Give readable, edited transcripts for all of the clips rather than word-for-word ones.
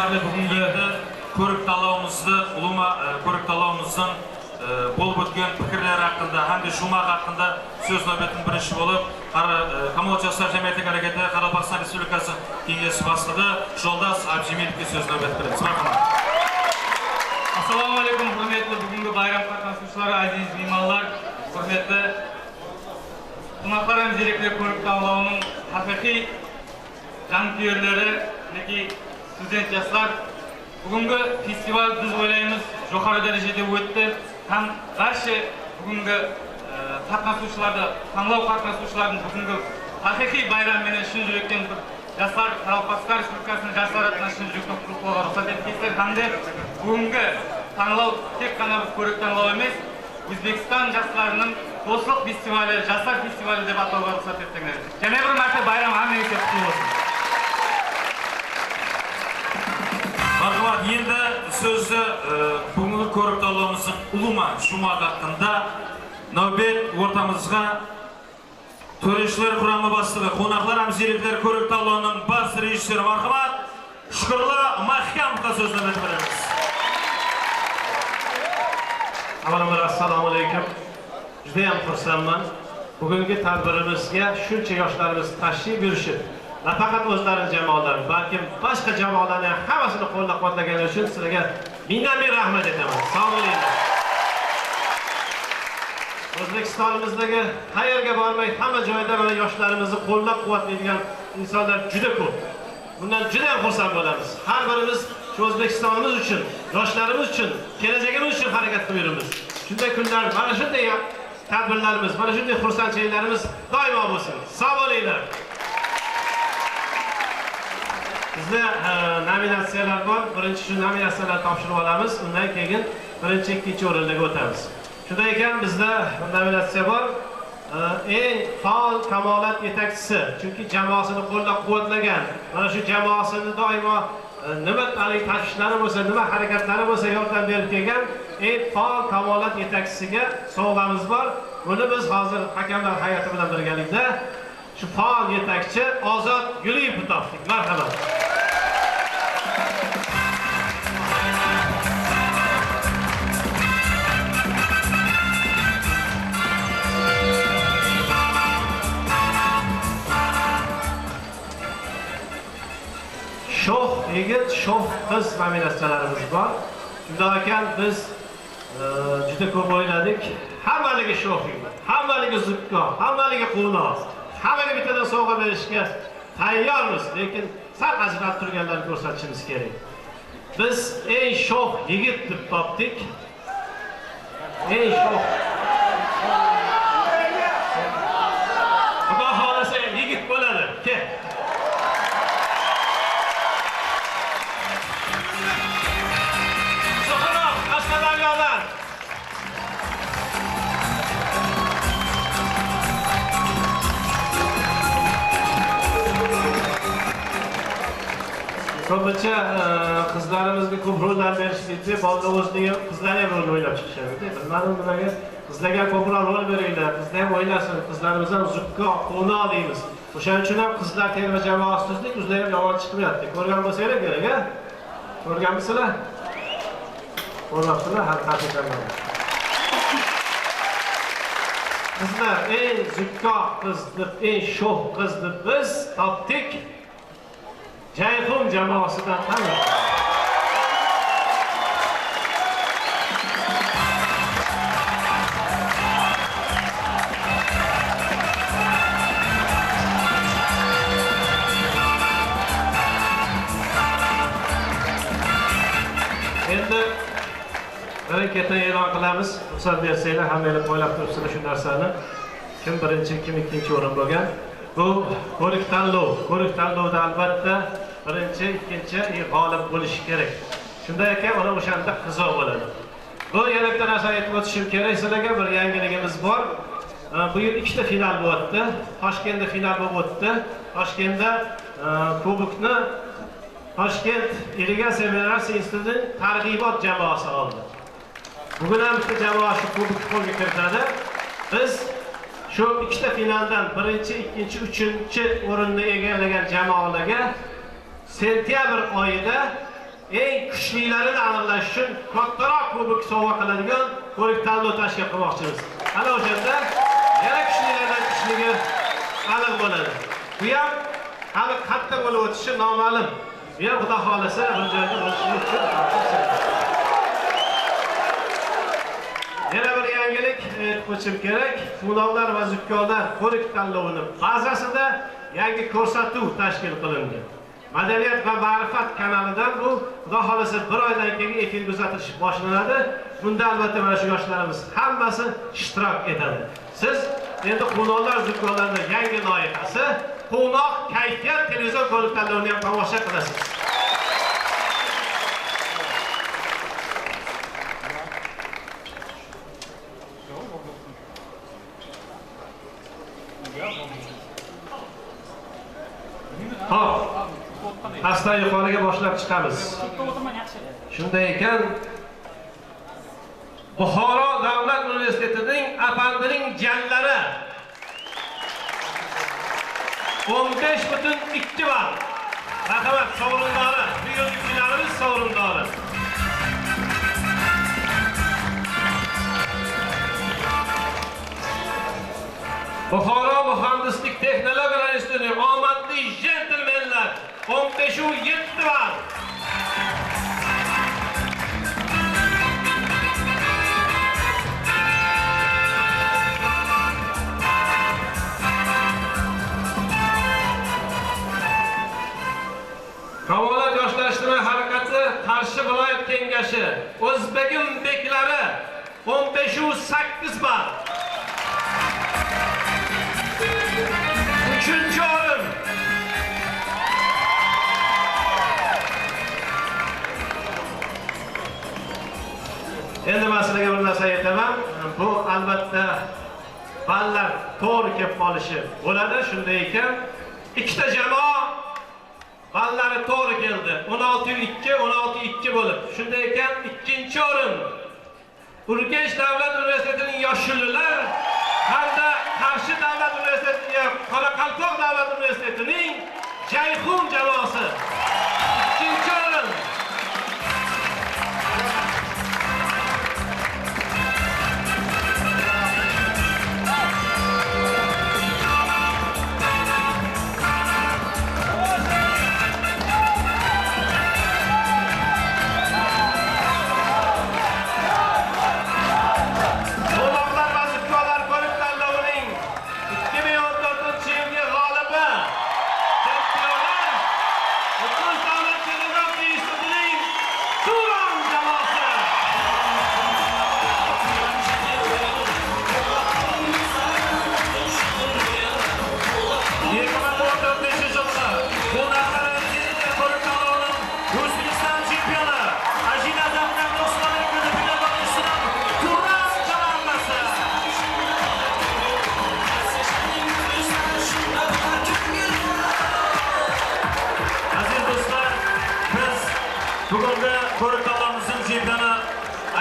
qadrli bugungi ko'rik tanlovimizning bo'lib o'tgan fikrlar haqida hamda shumaq haqida so'z navbatining birinchi bo'lib Kamol Yoshlar jamiyati harakati Qoraqalpog'iston Respublikasi Kengashi boshlig'i Yo'ldosh Abjimilovga so'z navbati beramiz. Marhamat. Assalomu alaykum, hurmatli bugungi bayram qatnashchilari, aziz mehmonlar, hurmatli qonaqlar, direktor ko'rik tanlovining haqiqiy jangovarlari, student yoshlar. Bugungi festival biz o'ylaymiz yuqori darajada o'tdi. Ham barcha bugungi tanlov qatnashchilarining bugungi haqiqiy bayram bilan shunday o'tgan bir yoshlar Qoraqalpog'iston Respublikasining yoshlar qatnashishi juda quruq ruxsat etdiklar hamda bugungi tanlov tek qana ko'rik tanlov emas, O'zbekiston yoshlarining do'stlik festivali, yoshlar festivali deb atauga ruxsat etdinglar. Yana bir marta bayram hammangizga qutlug' bo'lsin. Marhamat, endi so'zni bugungi ko'rik tanlovimizning umuman shumaq haqida navbat o'rtamizga To'rishlar qurami boshlig'i, qonaqlar ham zeriklar ko'rik tanlovining bosh rejissyori marhamat Shukurla Mahkamga so'z navbati beramiz. Avvalambor assalomu alaykum. Juda ham xursandman. Bugungi tadbirimizga shuncha yoshlarimiz tashrif buyurishib, nafaqat o'zlarining jamoalari, balki boshqa jamoalarning hammasini qo'llab-quvvatlagani uchun sizlarga ming rahmat aytaman. Sog' bo'linglar. O'zbekistonimizdagi qayerga bormay hamma joyda mana yoshlarimizni qo'llab-quvvatlaydigan insonlar juda ko'p. Bundan juda ham xursand bo'lamiz. Har birimiz shu O'zbekistonimiz uchun, yoshlarimiz uchun, kelajagimiz uchun harakat qilib yuramiz. Shunday kunlar, mana shunday tadbirlarimiz, mana shunday xursandchiliklarimiz doimo bo'lsin. Sog' bo'linglar. Bizda nominatsiyalar bor. Birinchi shu nominatsiyalarni topshirib olamiz. Undan keyin birinchi, ikkinchi o'rinlarga o'tamiz. Shunday ekan bizda nominatsiya bor. Eng faol kamolat yetakchisi, chunki jamoasini qo'llab-quvvatlagan, mana shu jamoasini doimo nima tashvishlari bo'lsa, nima harakatlari bo'lsa yordam berib kelgan eng faol kamolat yetakchisiga sovg'amiz bor. Buni biz hozir hakamlar hay'ati bilan birgalikda shu faol yetakchi Ozod Guliyevni topdik. Marhamat. Shoh yigit, shoh qiz nominatsiyalarimiz bor. Shunday ekan biz juda ko'p o'yladik. Hammaligi shoh yigit, hammaligi zukko, hammaligi quvnoq, hammaga bittadan sovg'a berishga tayyormiz, lekin sal ajrab turganlarni ko'rsatishimiz kerak. Biz eng shoh yigit deb topdik. Eng shoh. Xudo xolasa yigit bo'ladi. Kel. Ko'pincha qizlarimizga ko'p rollar berishdi, bolalar o'ziga qizlar ham rol o'ylab chiqishadi. Bilmadim nimaga qizlarga ko'proq rol beringlar, qizlar ham o'ylasin, qizlarimiz ham zukko, qo'noq deymiz. O'shaning uchun ham qizlar terma jamoasi tuzdik, o'zlari ham yomon chiqmayapti. Ko'rgan bo'lsanglar kerak-a? Ko'rganmisizlar? Ko'ryapsizlar, har qanday. Qizlar eng zukko qiz deb, eng shoh qiz deb biz topdik. Jayxun jamoasidan tanlab. Endi harakatni e'lon qilamiz. Ruxsat bersanglar, hammalar o'ylab turibsizlar shu narsani. Kim birinchi, kim ikkinchi o'rin bo'lgan? Bu ko'rik tanlovda albatta birinchi, ikkinchi g'olib bo'lishi kerak. Shunday ekan, uni o'shanda qiziq bo'ladi. Bu yana bitta narsa aytib o'tishim kerak sizlarga, bir yangiligimiz bor. Bu yil ikkita final bo'ldi. Toshkentda final bo'lib o'tdi. Toshkentda kubokni Toshkent Irrigatsiya Mineralsiya institutining targ'ibot jamoasi oldi. Bugun ham bitta jamoa shu kubokni qo'lga kiritadi. Biz shu ikkita finaldan birinchi, ikkinchi, uchinchi o'rinni egallagan jamoalarga sentyabr oyida eng kuchlilarini aniqlash uchun kattaroq kubok sovg'a qiladigan ko'rik tanlov tashkil qilmoqchimiz. Ana o'shanda yana kuchlilardan kuchligi aniq bo'ladi. Bu ham hali qayerda bo'lib o'tishi noma'lum. Bu ham Xudo xolasa bir joyda bo'lishi uchun yana bir yangilik aytib o'tishim kerak. Fulovlar va zukkonlar ko'rik tanlovining bazasida yangi ko'rsatuv tashkil qilindi. Madaniyat va ma'rifat kanalidan bu Xudo xolasa bir oydan keyin efir uzatilishi boshlanadi. Bunda albatta mana shu yoshlarimiz hammasi ishtirok etadi. Siz endi Quvnoqlar zukkonlarning yangi loyihasi Quvnoq kayfiyat televizor ko'rik tanlovini ham tomosha qilasiz. Hop. Pastdan yuqoriga boshlab chiqamiz. Shunday ekan, Buxoro davlat universitetining apandining jallari 15,2 ball. Marhamat, sovrindori, bu yilgi finalimiz sovrindori. Buxoro muhandislik texnologiyalar institutining omadli jentelmenlar 15,7 ball. Kavolat yoshlashtirish harakati Qarshi viloyat kengashi O'zbegim beklari 15,8 ball. 3-chi o'rin. Endi masalaga bir narsa aytaman. Bu albatta ballar to'g'ri kelib qolishi bo'ladi. Shunday ekan, ikkita jamoa ballari to'g'ri keldi. 16-2, 16-2 bo'lib. Shunday ekan, 2-chi o'rin Urganch davlat universitetining yoshlilar hamda Qarshi davlat universitetining Qoraqalpoq davlat universitetining Jayxun jamoasi 2-chi o'rin. Bugungi ko'rik tanlovimizning chempioni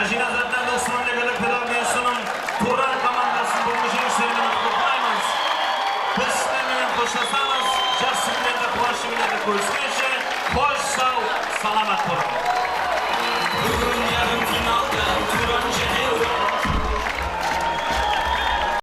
Ajinazatdan Osmonliga pedagogiyasining Turan komandasi bo'lishini sevinib qutlaymiz. Biz sizlarga qo'shilamiz. Jasur bilan qo'shilishga ko'rishguncha, xo'sh sog', salomat bo'ling.